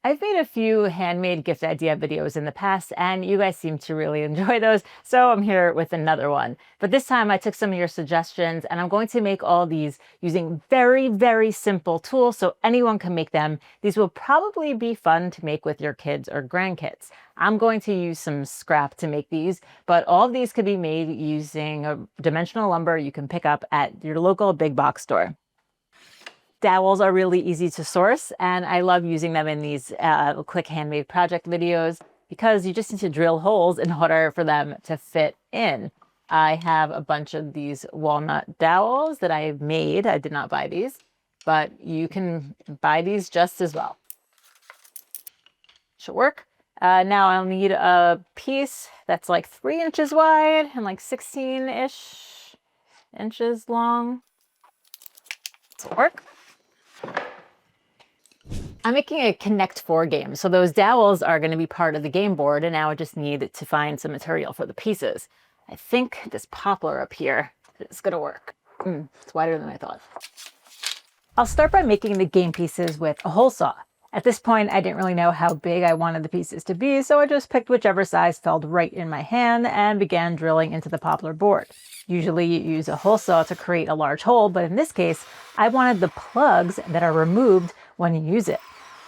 I've made a few handmade gift idea videos in the past, and you guys seem to really enjoy those, so I'm here with another one. But this time I took some of your suggestions, and I'm going to make all these using very, very simple tools so anyone can make them. These will probably be fun to make with your kids or grandkids. I'm going to use some scrap to make these, but all of these could be made using a dimensional lumber you can pick up at your local big box store. Dowels are really easy to source, and I love using them in these quick handmade project videos because you just need to drill holes in order for them to fit in. I have a bunch of these walnut dowels that I made. I did not buy these, but you can buy these just as well. Should work. Now I'll need a piece that's like 3 inches wide and like 16-ish inches long. This will work. I'm making a Connect 4 game, so those dowels are going to be part of the game board, and now I just need to find some material for the pieces. I think this poplar up here is going to work. It's wider than I thought. I'll start by making the game pieces with a hole saw. At this point, I didn't really know how big I wanted the pieces to be, so I just picked whichever size felt right in my hand and began drilling into the poplar board. Usually you use a hole saw to create a large hole, but in this case, I wanted the plugs that are removed when you use it.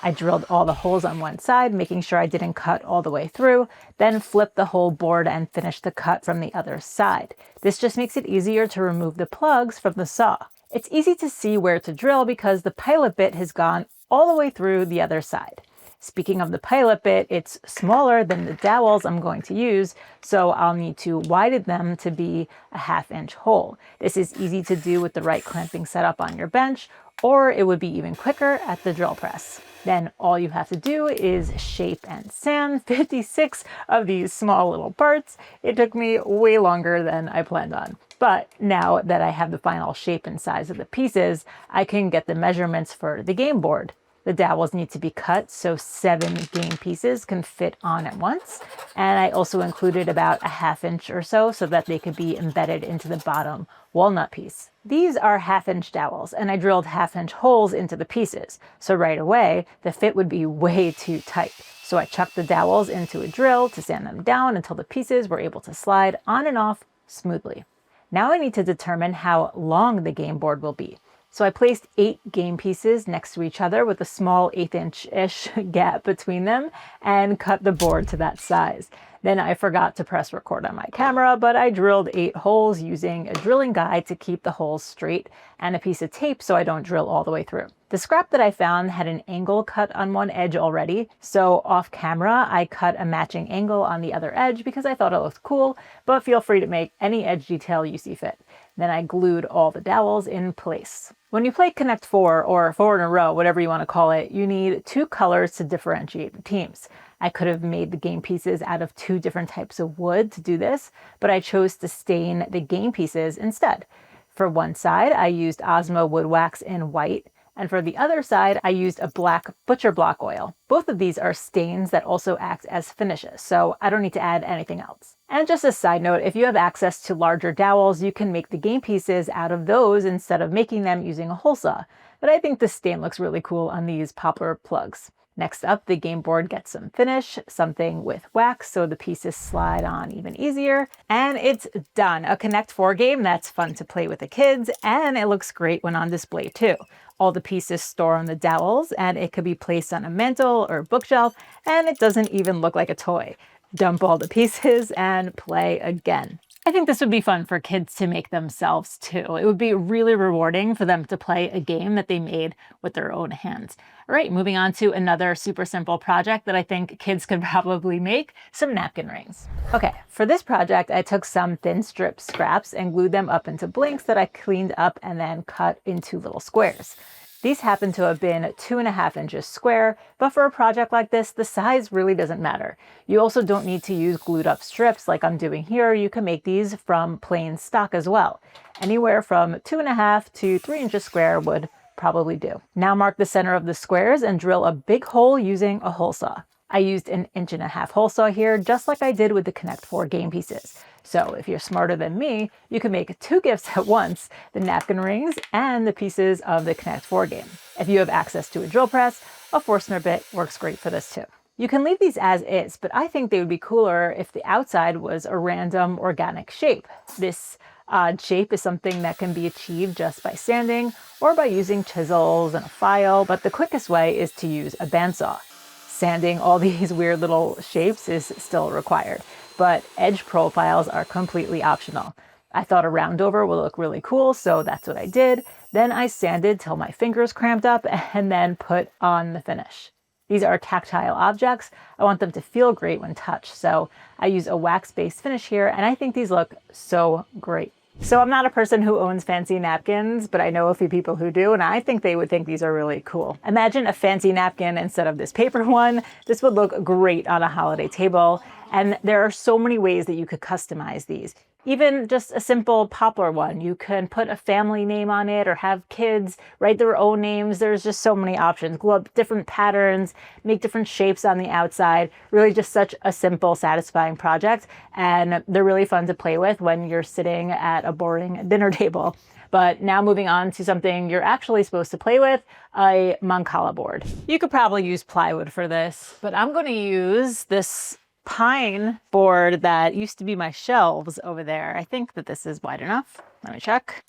I drilled all the holes on one side, making sure I didn't cut all the way through, then flipped the whole board and finished the cut from the other side. This just makes it easier to remove the plugs from the saw. It's easy to see where to drill because the pilot bit has gone all the way through the other side. Speaking of the pilot bit, it's smaller than the dowels I'm going to use, so I'll need to widen them to be a 1/2 inch hole. This is easy to do with the right clamping setup on your bench, or it would be even quicker at the drill press. Then all you have to do is shape and sand 56 of these small little parts. It took me way longer than I planned on. But now that I have the final shape and size of the pieces, I can get the measurements for the game board. The dowels need to be cut so 7 game pieces can fit on at once. And I also included about a 1/2 inch or so that they could be embedded into the bottom walnut piece. These are 1/2 inch dowels, and I drilled 1/2 inch holes into the pieces. So right away, the fit would be way too tight. So I chucked the dowels into a drill to sand them down until the pieces were able to slide on and off smoothly. Now I need to determine how long the game board will be. So I placed 8 game pieces next to each other with a small 1/8 inch-ish gap between them and cut the board to that size. Then I forgot to press record on my camera, but I drilled 8 holes using a drilling guide to keep the holes straight and a piece of tape so I don't drill all the way through. The scrap that I found had an angle cut on one edge already, so off camera I cut a matching angle on the other edge because I thought it looked cool, but feel free to make any edge detail you see fit. Then I glued all the dowels in place. When you play Connect 4 or 4 in a row, whatever you want to call it, you need 2 colors to differentiate the teams. I could have made the game pieces out of 2 different types of wood to do this, but I chose to stain the game pieces instead. For one side, I used Osmo wood wax in white, and for the other side, I used a black butcher block oil. Both of these are stains that also act as finishes, so I don't need to add anything else. And just a side note, if you have access to larger dowels, you can make the game pieces out of those instead of making them using a hole saw. But I think the stain looks really cool on these poplar plugs. Next up, the game board gets some finish, something with wax so the pieces slide on even easier. And it's done. A Connect 4 game that's fun to play with the kids, and it looks great when on display too. All the pieces store on the dowels, and it could be placed on a mantle or bookshelf, and it doesn't even look like a toy. Dump all the pieces and play again. I think this would be fun for kids to make themselves too. It would be really rewarding for them to play a game that they made with their own hands. All right, moving on to another super simple project that I think kids could probably make, some napkin rings. Okay, for this project, I took some thin strip scraps and glued them up into blanks that I cleaned up and then cut into little squares. These happen to have been 2.5 inches square, but for a project like this, the size really doesn't matter. You also don't need to use glued up strips like I'm doing here. You can make these from plain stock as well. Anywhere from 2.5 to 3 inches square would probably do. Now mark the center of the squares and drill a big hole using a hole saw. I used an 1.5" hole saw here, just like I did with the Connect 4 game pieces. So if you're smarter than me, you can make 2 gifts at once, the napkin rings and the pieces of the Connect 4 game. If you have access to a drill press, a Forstner bit works great for this too. You can leave these as is, but I think they would be cooler if the outside was a random organic shape. This odd shape is something that can be achieved just by sanding or by using chisels and a file, but the quickest way is to use a bandsaw. Sanding all these weird little shapes is still required, but edge profiles are completely optional. I thought a roundover would look really cool, so that's what I did. Then I sanded till my fingers cramped up and then put on the finish. These are tactile objects. I want them to feel great when touched, so I use a wax-based finish here, and I think these look so great. So I'm not a person who owns fancy napkins, but I know a few people who do, and I think they would think these are really cool. Imagine a fancy napkin instead of this paper one. This would look great on a holiday table, and there are so many ways that you could customize these. Even just a simple poplar one. You can put a family name on it or have kids write their own names. There's just so many options. Glue up different patterns, make different shapes on the outside. Really just such a simple, satisfying project. And they're really fun to play with when you're sitting at a boring dinner table. But now moving on to something you're actually supposed to play with, a Mancala board. You could probably use plywood for this, but I'm going to use this pine board that used to be my shelves over there. I think that this is wide enough. Let me check.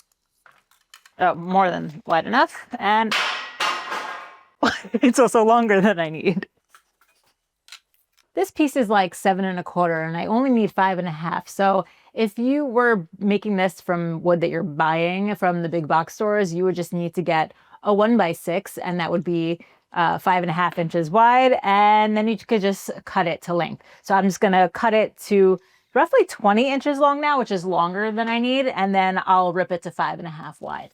Oh, more than wide enough. And it's also longer than I need. This piece is like 7.25 and I only need 5.5. So if you were making this from wood that you're buying from the big box stores, you would just need to get a 1x6 and that would be 5.5 inches wide, and then you could just cut it to length. So I'm just gonna cut it to roughly 20 inches long now, which is longer than I need, and then I'll rip it to 5.5 wide.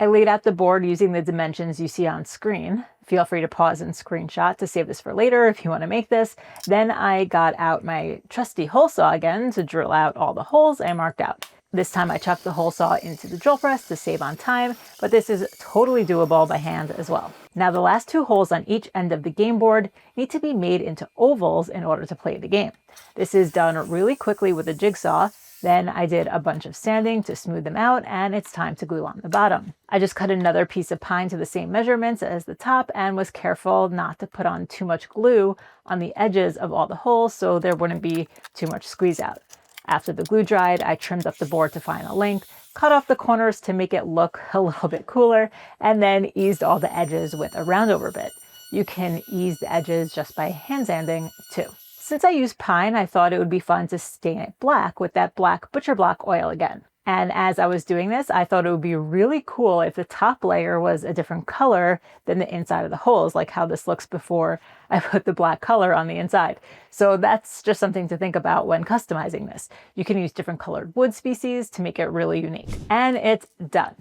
I laid out the board using the dimensions you see on screen. Feel free to pause and screenshot to save this for later if you want to make this. Then I got out my trusty hole saw again to drill out all the holes I marked out. This time I chucked the hole saw into the drill press to save on time, but this is totally doable by hand as well. Now the last 2 holes on each end of the game board need to be made into ovals in order to play the game. This is done really quickly with a jigsaw. Then I did a bunch of sanding to smooth them out, and it's time to glue on the bottom. I just cut another piece of pine to the same measurements as the top and was careful not to put on too much glue on the edges of all the holes so there wouldn't be too much squeeze out. After the glue dried, I trimmed up the board to final length, cut off the corners to make it look a little bit cooler, and then eased all the edges with a roundover bit. You can ease the edges just by hand sanding too. Since I used pine, I thought it would be fun to stain it black with that black butcher block oil again. And as I was doing this, I thought it would be really cool if the top layer was a different color than the inside of the holes, like how this looks before I put the black color on the inside. So that's just something to think about when customizing this. You can use different colored wood species to make it really unique. And it's done.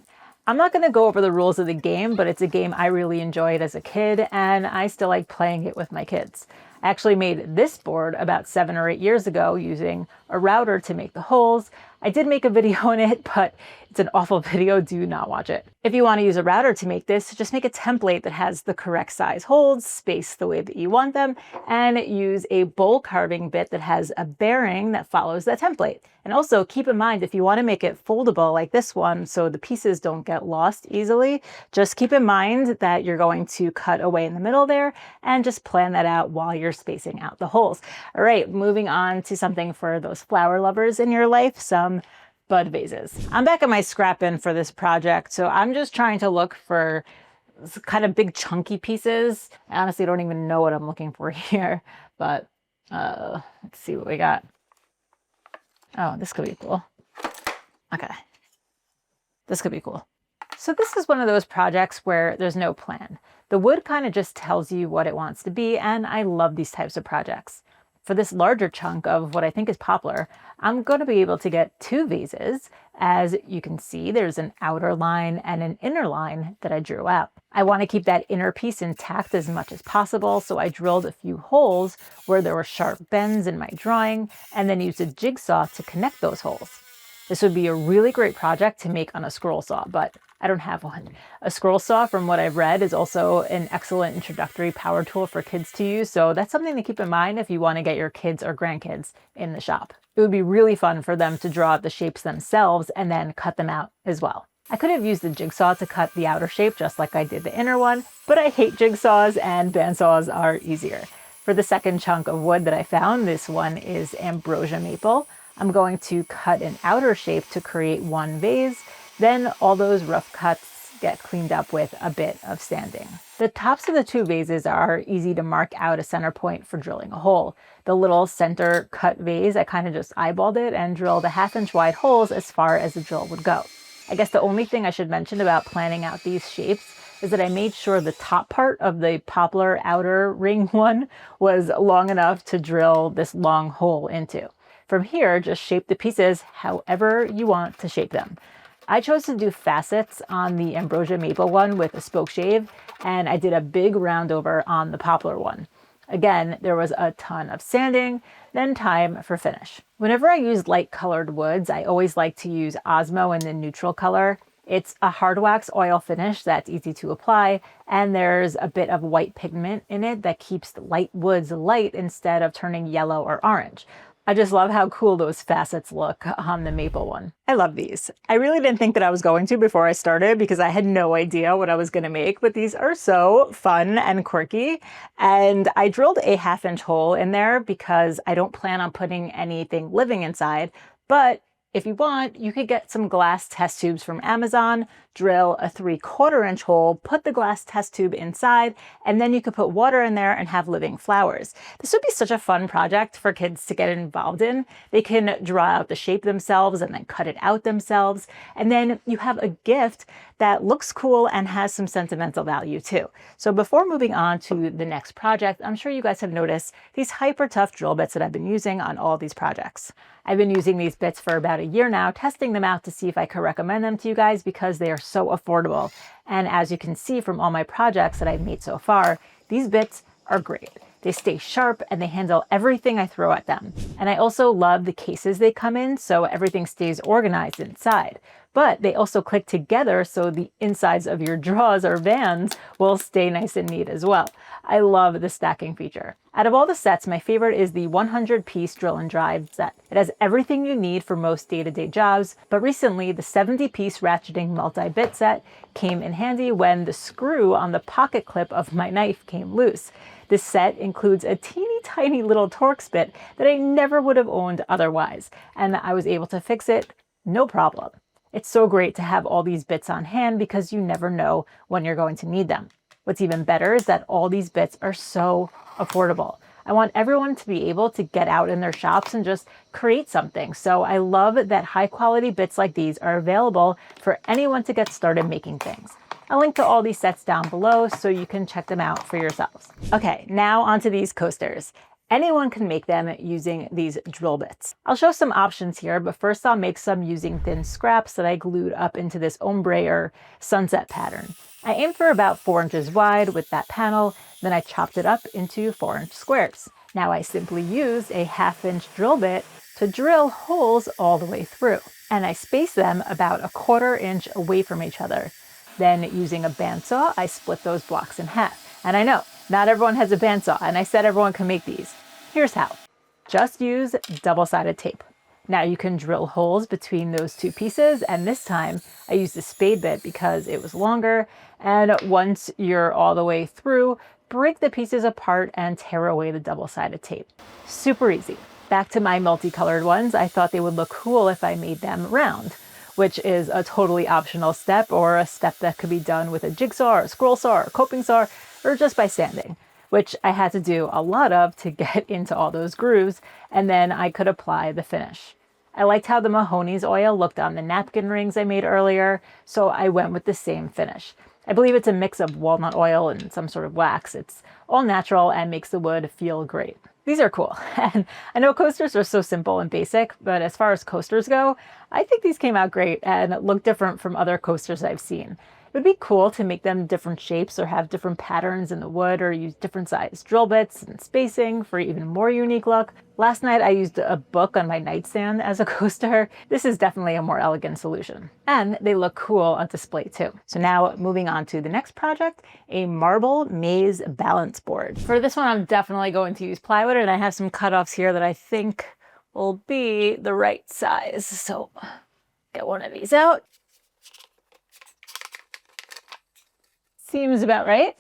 I'm not going to go over the rules of the game, but it's a game I really enjoyed as a kid, and I still like playing it with my kids. I actually made this board about 7 or 8 years ago using a router to make the holes. I did make a video on it, but it's an awful video. Do not watch it. If you want to use a router to make this, just make a template that has the correct size holes, spaced the way that you want them, and use a bowl carving bit that has a bearing that follows that template. And also keep in mind, if you want to make it foldable like this one, so the pieces don't get lost easily, just keep in mind that you're going to cut away in the middle there and just plan that out while you're spacing out the holes. All right, moving on to something for those flower lovers in your life, some bud vases. I'm back at my scrap bin for this project, so I'm just trying to look for kind of big chunky pieces. I honestly don't even know what I'm looking for here, but let's see what we got. Oh, this could be cool. Okay, this could be cool. So this is one of those projects where there's no plan. The wood kind of just tells you what it wants to be, and I love these types of projects. For this larger chunk of what I think is poplar, I'm going to be able to get 2 vases. As you can see, there's an outer line and an inner line that I drew out. I want to keep that inner piece intact as much as possible, so I drilled a few holes where there were sharp bends in my drawing, and then used a jigsaw to connect those holes. This would be a really great project to make on a scroll saw, but I don't have one. A scroll saw, from what I've read, is also an excellent introductory power tool for kids to use, so that's something to keep in mind if you want to get your kids or grandkids in the shop. It would be really fun for them to draw out the shapes themselves and then cut them out as well. I could have used the jigsaw to cut the outer shape just like I did the inner one, but I hate jigsaws and bandsaws are easier. For the second chunk of wood that I found, this one is ambrosia maple. I'm going to cut an outer shape to create one vase. Then all those rough cuts get cleaned up with a bit of sanding. The tops of the two vases are easy to mark out a center point for drilling a hole. The little center cut vase, I kind of just eyeballed it and drilled a 1/2 inch wide holes as far as the drill would go. I guess the only thing I should mention about planning out these shapes is that I made sure the top part of the poplar outer ring one was long enough to drill this long hole into. From here, just shape the pieces however you want to shape them. I chose to do facets on the ambrosia maple one with a spoke shave, and I did a big round over on the poplar one. Again, there was a ton of sanding, then time for finish. Whenever I use light colored woods, I always like to use Osmo in the neutral color. It's a hard wax oil finish that's easy to apply, and there's a bit of white pigment in it that keeps the light woods light instead of turning yellow or orange. I just love how cool those facets look on the maple one. I love these. I really didn't think that I was going to before I started because I had no idea what I was going to make, but these are so fun and quirky. And I drilled a 1/2 inch hole in there because I don't plan on putting anything living inside, but if you want, you could get some glass test tubes from Amazon, drill a 3/4 inch hole, put the glass test tube inside, and then you could put water in there and have living flowers. This would be such a fun project for kids to get involved in. They can draw out the shape themselves and then cut it out themselves. And then you have a gift that looks cool and has some sentimental value too. So before moving on to the next project, I'm sure you guys have noticed these hyper tough drill bits that I've been using on all these projects. I've been using these bits for about a year now, testing them out to see if I could recommend them to you guys because they are so affordable. And as you can see from all my projects that I've made so far, these bits are great. They stay sharp and they handle everything I throw at them. And I also love the cases they come in, so everything stays organized inside. But they also click together so the insides of your drawers or vans will stay nice and neat as well. I love the stacking feature. Out of all the sets, my favorite is the 100-piece drill and drive set. It has everything you need for most day-to-day jobs, but recently the 70-piece ratcheting multi-bit set came in handy when the screw on the pocket clip of my knife came loose. This set includes a teeny tiny little Torx bit that I never would have owned otherwise, and I was able to fix it no problem. It's so great to have all these bits on hand because you never know when you're going to need them. What's even better is that all these bits are so affordable. I want everyone to be able to get out in their shops and just create something. So I love that high quality bits like these are available for anyone to get started making things. I'll link to all these sets down below so you can check them out for yourselves. Okay, now onto these coasters. Anyone can make them using these drill bits. I'll show some options here, but first I'll make some using thin scraps that I glued up into this ombre or sunset pattern. I aimed for about 4 inches wide with that panel, then I chopped it up into 4-inch squares. Now I simply used a 1/2 inch drill bit to drill holes all the way through, and I spaced them about 1/4 inch away from each other. Then using a bandsaw, I split those blocks in half. And I know, not everyone has a bandsaw, and I said everyone can make these. Here's how. Just use double-sided tape. Now you can drill holes between those two pieces, and this time I used a spade bit because it was longer, and once you're all the way through, break the pieces apart and tear away the double-sided tape. Super easy. Back to my multicolored ones, I thought they would look cool if I made them round, which is a totally optional step, or a step that could be done with a jigsaw or a scroll saw or a coping saw, or just by sanding, which I had to do a lot of to get into all those grooves, and then I could apply the finish. I liked how the Mahoney's oil looked on the napkin rings I made earlier, so I went with the same finish. I believe it's a mix of walnut oil and some sort of wax. It's all natural and makes the wood feel great. These are cool, and I know coasters are so simple and basic, but as far as coasters go, I think these came out great and look different from other coasters I've seen. would be cool to make them different shapes or have different patterns in the wood or use different size drill bits and spacing for even more unique look. Last night I used a book on my nightstand as a coaster. This is definitely a more elegant solution. And they look cool on display too. So now moving on to the next project, a marble maze balance board. For this one I'm definitely going to use plywood, and I have some cutoffs here that I think will be the right size. So get one of these out. Seems about right.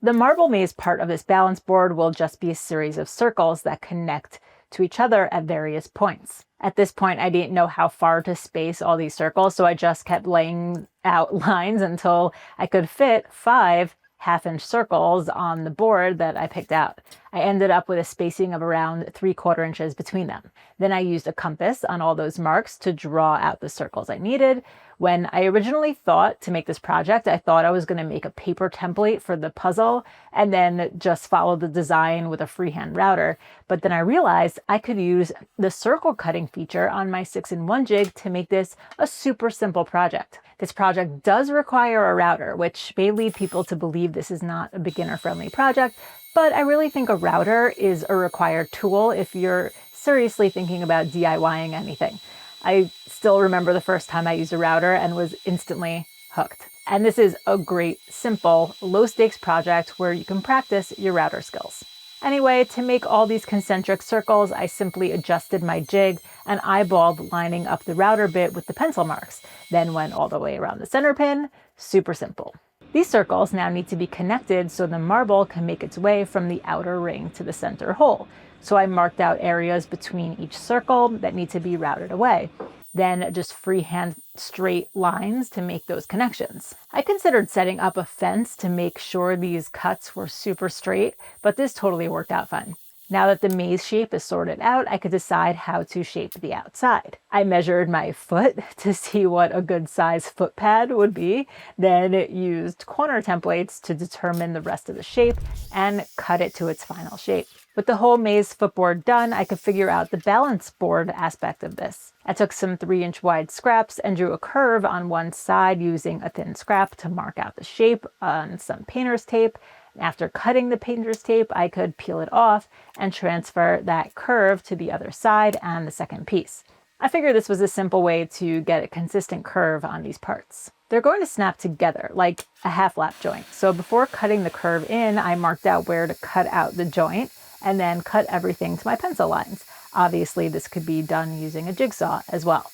The marble maze part of this balance board will just be a series of circles that connect to each other at various points. At this point, I didn't know how far to space all these circles, so I just kept laying out lines until I could fit 5 half-inch circles on the board that I picked out. I ended up with a spacing of around 3/4 inches between them. Then I used a compass on all those marks to draw out the circles I needed. When I originally thought to make this project, I thought I was going to make a paper template for the puzzle and then just follow the design with a freehand router. But then I realized I could use the circle cutting feature on my 6-in-1 jig to make this a super simple project. This project does require a router, which may lead people to believe this is not a beginner-friendly project, but I really think a router is a required tool if you're seriously thinking about DIYing anything. I still remember the first time I used a router and was instantly hooked. And this is a great, simple, low-stakes project where you can practice your router skills. Anyway, to make all these concentric circles, I simply adjusted my jig and eyeballed lining up the router bit with the pencil marks, then went all the way around the center pin. Super simple. These circles now need to be connected so the marble can make its way from the outer ring to the center hole. So I marked out areas between each circle that need to be routed away. Then just freehand straight lines to make those connections. I considered setting up a fence to make sure these cuts were super straight, but this totally worked out fine. Now that the maze shape is sorted out, I could decide how to shape the outside. I measured my foot to see what a good size foot pad would be, then used corner templates to determine the rest of the shape and cut it to its final shape. With the whole maze footboard done, I could figure out the balance board aspect of this. I took some 3-inch wide scraps and drew a curve on one side using a thin scrap to mark out the shape on some painter's tape. After cutting the painter's tape, I could peel it off and transfer that curve to the other side and the second piece. I figured this was a simple way to get a consistent curve on these parts. They're going to snap together like a half-lap joint. So before cutting the curve in, I marked out where to cut out the joint and then cut everything to my pencil lines. Obviously, this could be done using a jigsaw as well.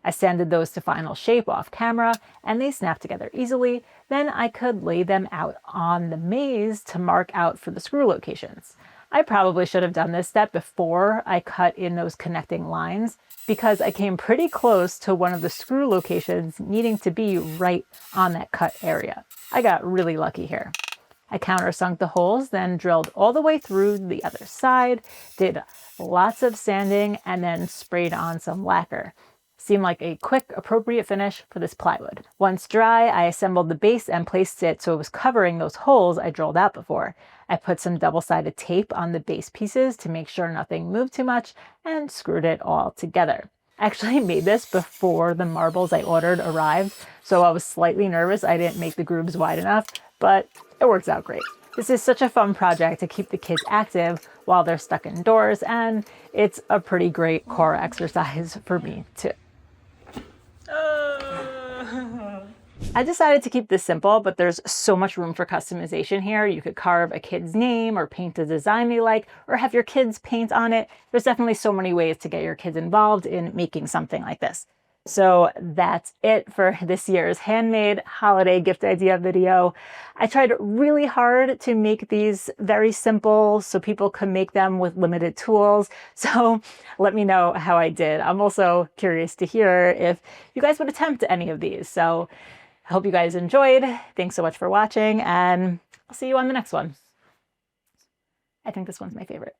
I sanded those to final shape off camera and they snapped together easily. Then I could lay them out on the maze to mark out for the screw locations. I probably should have done this step before I cut in those connecting lines because I came pretty close to one of the screw locations needing to be right on that cut area. I got really lucky here. I countersunk the holes, then drilled all the way through the other side, did lots of sanding, and then sprayed on some lacquer. Seemed like a quick, appropriate finish for this plywood. Once dry, I assembled the base and placed it so it was covering those holes I drilled out before. I put some double-sided tape on the base pieces to make sure nothing moved too much and screwed it all together. I actually made this before the marbles I ordered arrived, so I was slightly nervous I didn't make the grooves wide enough, but it works out great. This is such a fun project to keep the kids active while they're stuck indoors, and it's a pretty great core exercise for me too. I decided to keep this simple, but there's so much room for customization here. You could carve a kid's name or paint a design they like, or have your kids paint on it. There's definitely so many ways to get your kids involved in making something like this. So that's it for this year's handmade holiday gift idea video. I tried really hard to make these very simple so people could make them with limited tools. So let me know how I did. I'm also curious to hear if you guys would attempt any of these. So I hope you guys enjoyed. Thanks so much for watching, and I'll see you on the next one. I think this one's my favorite.